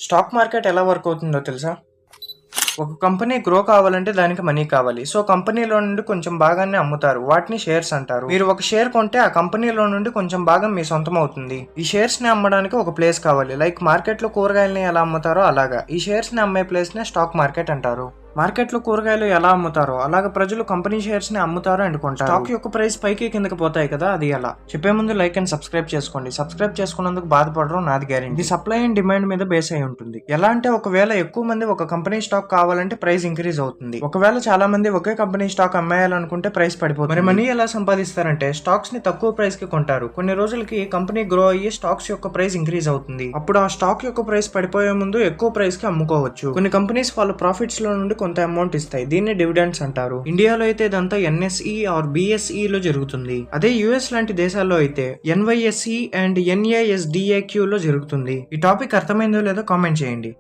Stock market ఎలా work అవుతుందో తెలుసా? ఒక కంపెనీ గ్రో కావాలంటే దానికి మనీ కావాలి. సో కంపెనీలో నుండి కొంచెం భాగాన్ని అమ్ముతారు. వాటిని షేర్స్ అంటారు. మీరు ఒక షేర్ కొంటే ఆ కంపెనీలో నుండి కొంచెం భాగం మీ సొంతం అవుతుంది. ఈ షేర్స్ ని అమ్మడానికి ఒక ప్లేస్ కావాలి. లైక్ మార్కెట్ లో కూరగాయలని ఎలా అమ్ముతారో అలాగా ఈ షేర్స్ ని అమ్మే ప్లేస్ నే స్టాక్ మార్కెట్ అంటారు. మార్కెట్లో కూరగాయలు ఎలా అమ్ముతారో అలాగే ప్రజలు కంపెనీ షేర్స్ ని అమ్ముతారు అండ్ కొంటారు. స్టాక్ యొక్క ప్రైస్ పైకి కిందకి పోతాయి కదా, అది ఎలా చెప్పే ముందు లైక్ అండ్ సబ్స్క్రైబ్ చేసుకోండి. సబ్స్క్రైబ్ చేసుకున్నందుకు బాధపడడం నాది గ్యారెంటీ. ఇది సప్లై అండ్ డిమాండ్ మీద బేస్ అయి ఉంటుంది. ఎలా అంటే ఒకవేళ ఎక్కువ మంది ఒక కంపెనీ స్టాక్ కావాలంటే ప్రైస్ ఇంక్రీజ్ అవుతుంది. ఒకవేళ చాలా మంది ఒకే కంపెనీ స్టాక్ అమ్మేయాలనుకుంటే ప్రైస్ పడిపోతుంది. మరి మనీ ఎలా సంపాదిస్తారంటే స్టాక్స్ ని తక్కువ ప్రైస్ కి కొంటారు. కొన్ని రోజులకి కంపెనీ గ్రో అయ్యి స్టాక్స్ యొక్క ప్రైస్ ఇంక్రీజ్ అవుతుంది. అప్పుడు ఆ స్టాక్ యొక్క ప్రైస్ పడిపోయే ముందు ఎక్కువ ప్రైస్ కి అమ్ముకోవచ్చు. కొన్ని కంపెనీస్ వాళ్ళ ప్రాఫిట్స్ లో నుండి కొంత అమౌంట్ ఇస్తాయి. దీన్ని డివిడెండ్స్ అంటారు. ఇండియాలో అయితే ఇదంతా ఎన్ఎస్ఈ ఆర్ బిఎస్ఈ లో జరుగుతుంది. అదే యుఎస్ లాంటి దేశాల్లో అయితే ఎన్వైఎస్ఈ అండ్ ఎన్ఏఎస్డిఏక్యూ లో జరుగుతుంది. ఈ టాపిక్ అర్థమైందో లేదో కామెంట్ చేయండి.